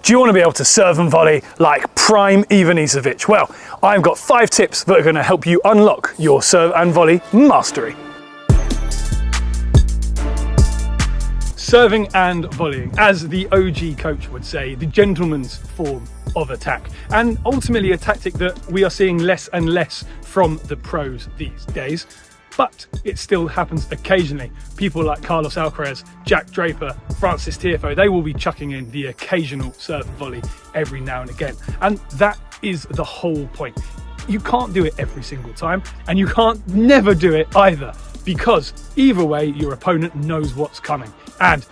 Do you want to be able to serve and volley like prime Ivanisevic? Well, I've got 5 tips that are going to help you unlock your serve and volley mastery. Serving and volleying, as the OG coach would say, the gentleman's form of attack, and ultimately a tactic that we are seeing less and less from the pros these days. But it still happens occasionally. People like Carlos Alcaraz, Jack Draper, Francis Tiafoe, they will be chucking in the occasional serve and volley every now and again. And that is the whole point. You can't do it every single time, and you can't never do it either, because either way, your opponent knows what's coming. And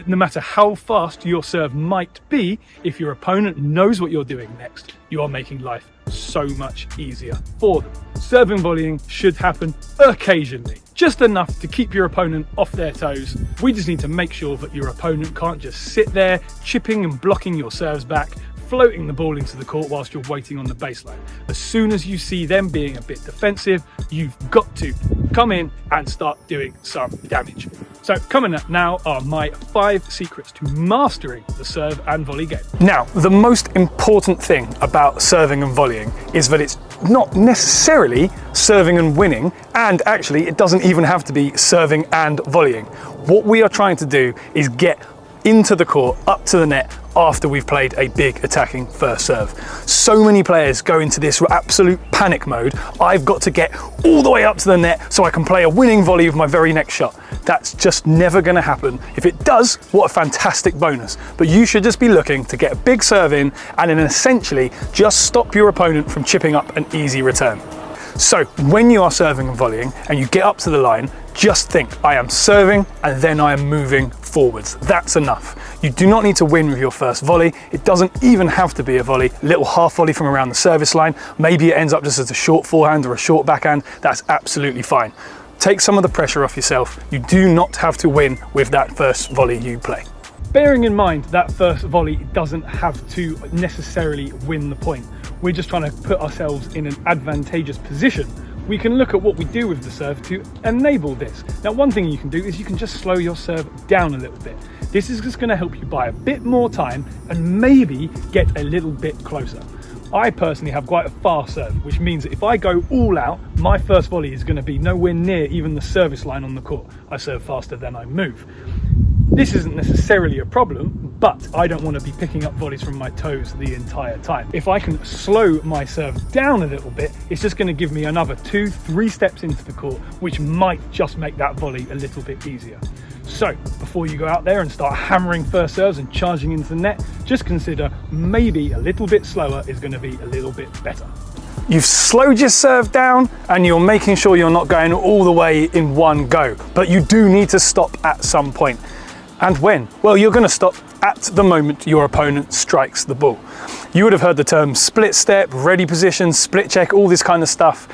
no matter how fast your serve might be, if your opponent knows what you're doing next, you are making life so much easier for them. Serving volleying should happen occasionally, just enough to keep your opponent off their toes. We just need to make sure that your opponent can't just sit there chipping and blocking your serves back, floating the ball into the court whilst you're waiting on the baseline. As soon as you see them being a bit defensive, you've got to come in and start doing some damage. So coming up now are my 5 secrets to mastering the serve and volley game. Now, the most important thing about serving and volleying is that it's not necessarily serving and winning, and actually it doesn't even have to be serving and volleying. What we are trying to do is get into the court, up to the net, after we've played a big attacking first serve. So many players go into this absolute panic mode. I've got to get all the way up to the net so I can play a winning volley with my very next shot. That's just never going to happen. If it does, what a fantastic bonus. But you should just be looking to get a big serve in and then essentially just stop your opponent from chipping up an easy return. So when you are serving and volleying and you get up to the line, just think, I am serving and then I am moving forwards. That's enough. You do not need to win with your first volley. It doesn't even have to be a volley. A little half volley from around the service line. Maybe it ends up just as a short forehand or a short backhand. That's absolutely fine. Take some of the pressure off yourself. You do not have to win with that first volley you play. Bearing in mind that first volley doesn't have to necessarily win the point. We're just trying to put ourselves in an advantageous position. We can look at what we do with the serve to enable this. Now, one thing you can do is you can just slow your serve down a little bit. This is just going to help you buy a bit more time and maybe get a little bit closer. I personally have quite a fast serve, which means that if I go all out, my first volley is going to be nowhere near even the service line on the court. I serve faster than I move. This isn't necessarily a problem, but I don't want to be picking up volleys from my toes the entire time. If I can slow my serve down a little bit, it's just going to give me another 2-3 steps into the court, which might just make that volley a little bit easier. So before you go out there and start hammering first serves and charging into the net, just consider maybe a little bit slower is going to be a little bit better. You've slowed your serve down and you're making sure you're not going all the way in one go, but you do need to stop at some point. And when? Well, you're going to stop at the moment your opponent strikes the ball. You would have heard the term split step, ready position, split check, all this kind of stuff.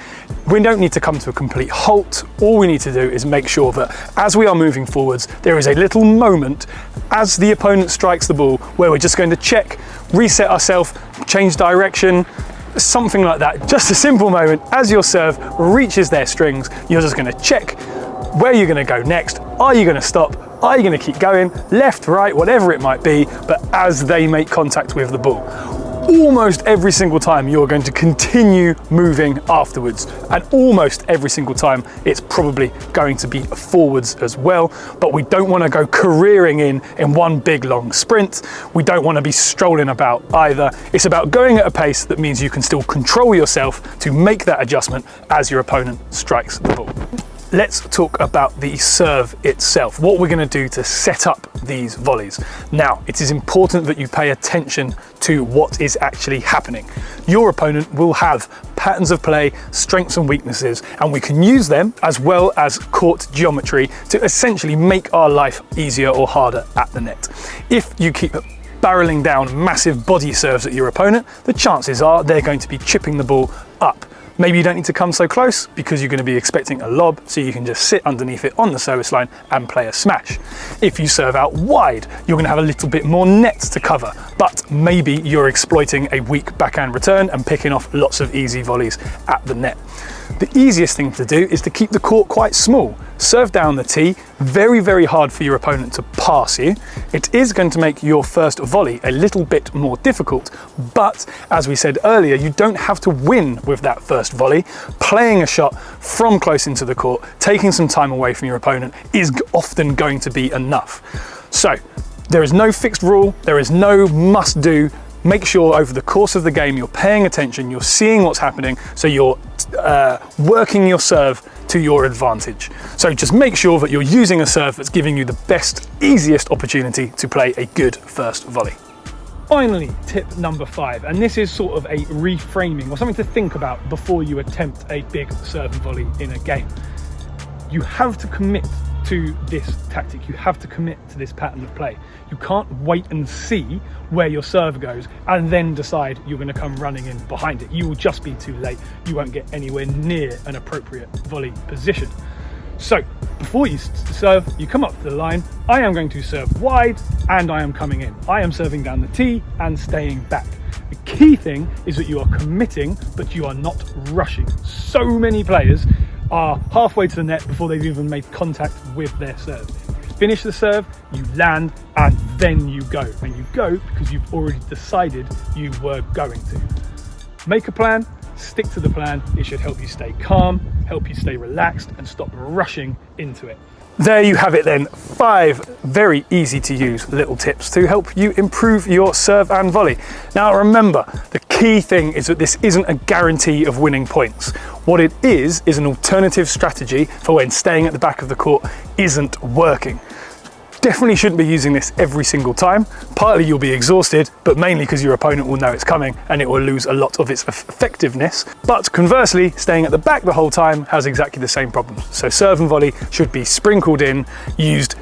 We don't need to come to a complete halt. All we need to do is make sure that as we are moving forwards, there is a little moment as the opponent strikes the ball where we're just going to check, reset ourselves, change direction, something like that. Just a simple moment as your serve reaches their strings, you're just going to check where you're going to go next. Are you going to stop? Are you going to keep going? Left, right, whatever it might be, but as they make contact with the ball. Almost every single time you're going to continue moving afterwards, and almost every single time it's probably going to be forwards as well, but we don't want to go careering in one big long sprint. We don't want to be strolling about either. It's about going at a pace that means you can still control yourself to make that adjustment as your opponent strikes the ball. Let's talk about the serve itself, what we're going to do to set up these volleys. Now, it is important that you pay attention to what is actually happening. Your opponent will have patterns of play, strengths and weaknesses, and we can use them as well as court geometry to essentially make our life easier or harder at the net. If you keep barreling down massive body serves at your opponent, the chances are they're going to be chipping the ball up. Maybe you don't need to come so close because you're going to be expecting a lob, so you can just sit underneath it on the service line and play a smash. If you serve out wide, you're going to have a little bit more net to cover, but maybe you're exploiting a weak backhand return and picking off lots of easy volleys at the net. The easiest thing to do is to keep the court quite small. Serve down the tee, very, very hard for your opponent to pass you. It is going to make your first volley a little bit more difficult, but as we said earlier, you don't have to win with that first volley. Playing a shot from close into the court, taking some time away from your opponent is often going to be enough. So there is no fixed rule, there is no must do. Make sure over the course of the game you're paying attention, you're seeing what's happening, so you're working your serve to your advantage. So just make sure that you're using a serve that's giving you the best, easiest opportunity to play a good first volley. Finally, tip number 5, and this is sort of a reframing or something to think about before you attempt a big serve and volley in a game. You have to commit to this tactic, you have to commit to this pattern of play. You can't wait and see where your serve goes and then decide you're going to come running in behind it. You will just be too late. You won't get anywhere near an appropriate volley position. So before you serve, you come up to the line. I am going to serve wide and I am coming in. I am serving down the tee and staying back. The key thing is that you are committing, but you are not rushing. So many players are halfway to the net before they've even made contact with their serve. You finish the serve, you land, and then you go. And you go because you've already decided you were going to. Make a plan, stick to the plan. It should help you stay calm, help you stay relaxed, and stop rushing into it. There you have it then, 5 very easy to use little tips to help you improve your serve and volley. Now remember, the key thing is that this isn't a guarantee of winning points. What it is an alternative strategy for when staying at the back of the court isn't working. Definitely shouldn't be using this every single time. Partly you'll be exhausted, but mainly because your opponent will know it's coming and it will lose a lot of its effectiveness. But conversely, staying at the back the whole time has exactly the same problems. So serve and volley should be sprinkled in, used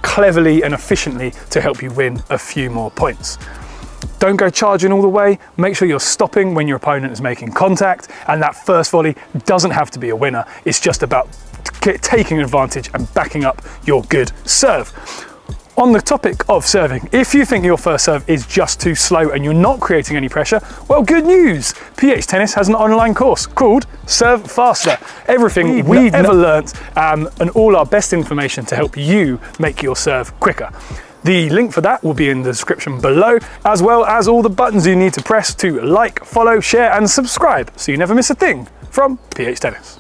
cleverly and efficiently to help you win a few more points. Don't go charging all the way. Make sure you're stopping when your opponent is making contact, and that first volley doesn't have to be a winner. It's just about taking advantage and backing up your good serve. On the topic of serving, if you think your first serve is just too slow and you're not creating any pressure, well, good news. PH Tennis has an online course called Serve Faster. Everything we've ever learnt and all our best information to help you make your serve quicker. The link for that will be in the description below, as well as all the buttons you need to press to like, follow, share and subscribe so you never miss a thing from PH Tennis.